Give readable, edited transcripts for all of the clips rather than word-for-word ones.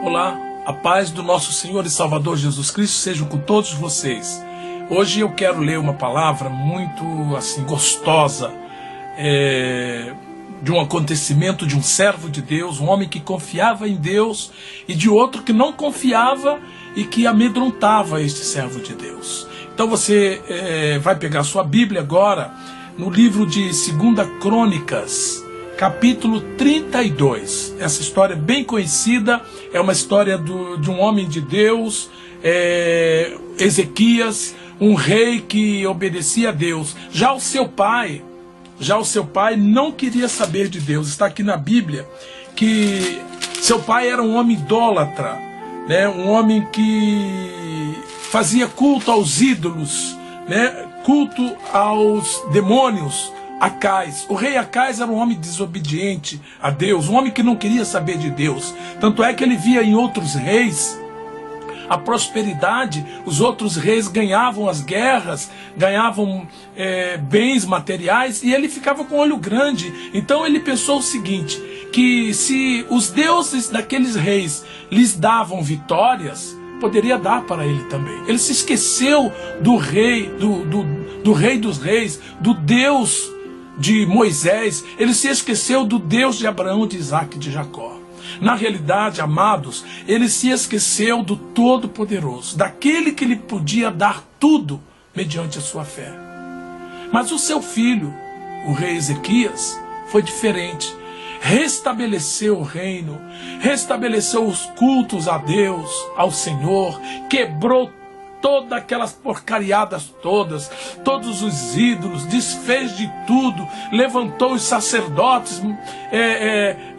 Olá, a paz do nosso Senhor e Salvador Jesus Cristo seja com todos vocês. Hoje eu quero ler uma palavra muito gostosa, de um acontecimento de um servo de Deus, um homem que confiava em Deus, e de outro que não confiava e que amedrontava este servo de Deus. Então você vai pegar sua Bíblia agora, no livro de 2 Crônicas, capítulo 32. Essa história é bem conhecida, é uma história de um homem de Deus, Ezequias, um rei que obedecia a Deus. Já o seu pai não queria saber de Deus. Está aqui na Bíblia que seu pai era um homem idólatra, né? Um homem que fazia culto aos ídolos, né? Culto aos demônios. Acais, o rei Acais era um homem desobediente a Deus, um homem que não queria saber de Deus. Tanto é que ele via em outros reis a prosperidade. Os outros reis ganhavam as guerras, ganhavam bens materiais, e ele ficava com o olho grande. Então ele pensou o seguinte, que se os deuses daqueles reis lhes davam vitórias, poderia dar para ele também. Ele se esqueceu do rei, do rei dos reis, do Deus de Moisés. Ele se esqueceu do Deus de Abraão, de Isaac e de Jacó. Na realidade, amados, ele se esqueceu do Todo-Poderoso, daquele que lhe podia dar tudo mediante a sua fé. Mas o seu filho, o rei Ezequias, foi diferente. Restabeleceu o reino, restabeleceu os cultos a Deus, ao Senhor, quebrou todas aquelas porcariadas todos os ídolos, desfez de tudo, levantou os sacerdotes,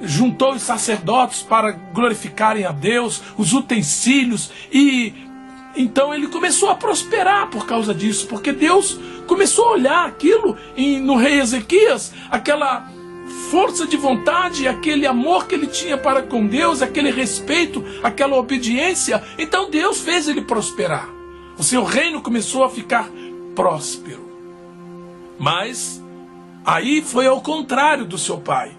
juntou os sacerdotes para glorificarem a Deus, os utensílios, e então ele começou a prosperar por causa disso, porque Deus começou a olhar aquilo no rei Ezequias, aquela força de vontade, aquele amor que ele tinha para com Deus, aquele respeito, aquela obediência. Então Deus fez ele prosperar. O seu reino começou a ficar próspero. Mas aí foi ao contrário do seu pai.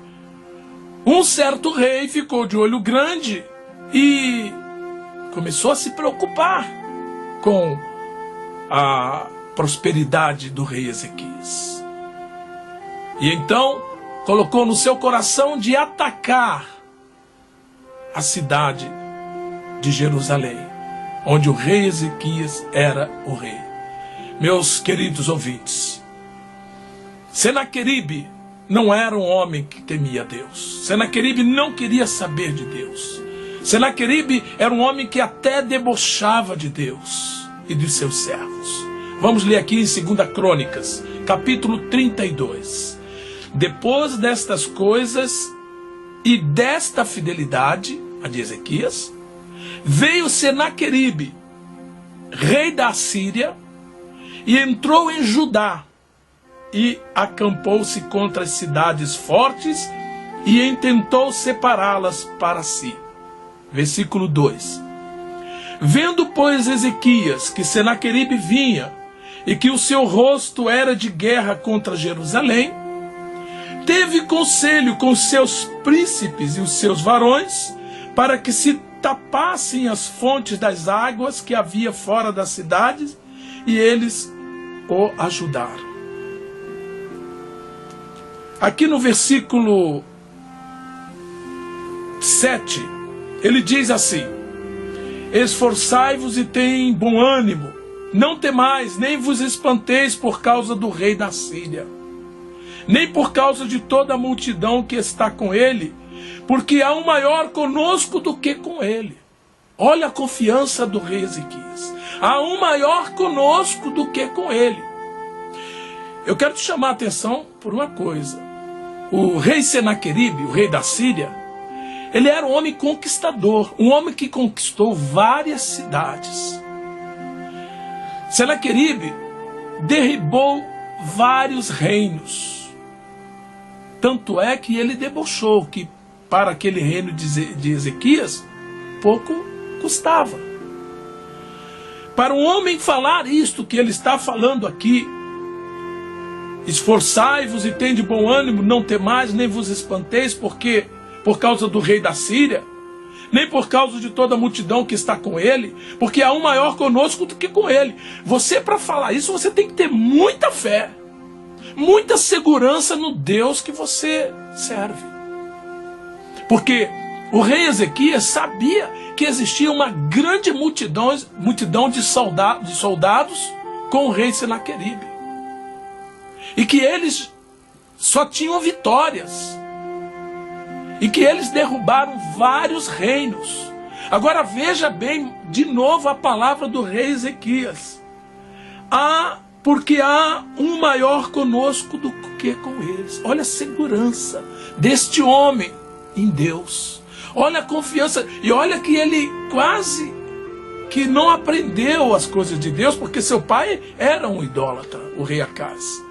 Um certo rei ficou de olho grande e começou a se preocupar com a prosperidade do rei Ezequias. E então colocou no seu coração de atacar a cidade de Jerusalém, onde o rei Ezequias era o rei. Meus queridos ouvintes, Senaqueribe não era um homem que temia Deus. Senaqueribe não queria saber de Deus. Senaqueribe era um homem que até debochava de Deus e de seus servos. Vamos ler aqui em 2 Crônicas, capítulo 32. Depois destas coisas e desta fidelidade, a de Ezequias, veio Senaqueribe, rei da Síria, e entrou em Judá, e acampou-se contra as cidades fortes, e intentou separá-las para si. Versículo 2. Vendo, pois, Ezequias que Senaqueribe vinha, e que o seu rosto era de guerra contra Jerusalém, teve conselho com os seus príncipes e os seus varões, para que se tapassem as fontes das águas que havia fora das cidades, e eles o ajudaram. Aqui no versículo 7, ele diz assim: esforçai-vos e tenham bom ânimo, não temais, nem vos espanteis por causa do rei da Síria, nem por causa de toda a multidão que está com ele, porque há um maior conosco do que com ele. Olha a confiança do rei Ezequias. Há um maior conosco do que com ele. Eu quero te chamar a atenção por uma coisa. O rei Senaqueribe, o rei da Síria, ele era um homem conquistador, um homem que conquistou várias cidades. Senaqueribe derribou vários reinos. Tanto é que ele debochou que para aquele reino de Ezequias pouco custava. Para um homem falar isto que ele está falando aqui, esforçai-vos e tende bom ânimo, não temais, nem vos espanteis, porque por causa do rei da Síria, nem por causa de toda a multidão que está com ele, porque há um maior conosco do que com ele. Você, para falar isso, você tem que ter muita fé, muita segurança no Deus que você serve. Porque o rei Ezequias sabia que existia uma grande multidão de soldados com o rei Senaqueribe. E que eles só tinham vitórias. E que eles derrubaram vários reinos. Agora veja bem de novo a palavra do rei Ezequias. Porque há um maior conosco do que com eles. Olha a segurança deste homem em Deus. Olha a confiança. E olha que ele quase que não aprendeu as coisas de Deus, porque seu pai era um idólatra, o rei Acaz.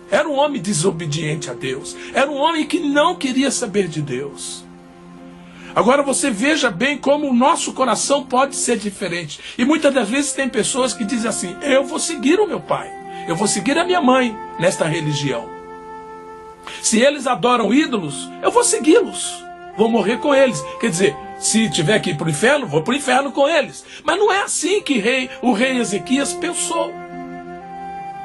Era um homem desobediente a Deus. Era um homem que não queria saber de Deus. Agora você veja bem como o nosso coração pode ser diferente. E muitas das vezes tem pessoas que dizem assim: eu vou seguir o meu pai, eu vou seguir a minha mãe nesta religião. Se eles adoram ídolos, eu vou segui-los, vou morrer com eles. Quer dizer, se tiver que ir para o inferno, vou para o inferno com eles. Mas não é assim que o rei Ezequias pensou.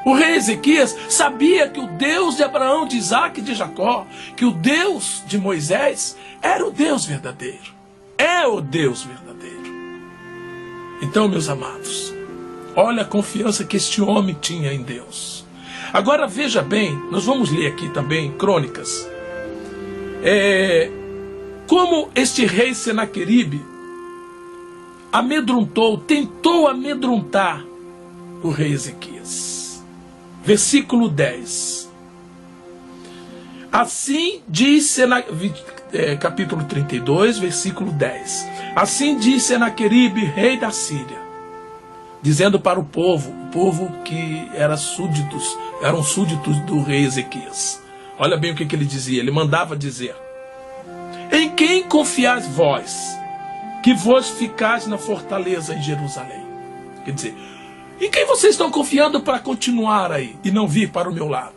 O rei Ezequias sabia que o Deus de Abraão, de Isaac e de Jacó, que o Deus de Moisés era o Deus verdadeiro. É o Deus verdadeiro. Então, meus amados, olha a confiança que este homem tinha em Deus. Agora veja bem, nós vamos ler aqui também Crônicas. Como este rei Senaqueribe tentou amedrontar o rei Ezequias. Versículo 10. Assim diz capítulo 32, versículo 10. Assim diz Senaqueribe, rei da Síria, dizendo para o povo que eram súditos do rei Ezequias. Olha bem o que ele dizia, ele mandava dizer: em quem confiais vós, que vos ficais na fortaleza em Jerusalém? Quer dizer, em quem vocês estão confiando para continuar aí e não vir para o meu lado?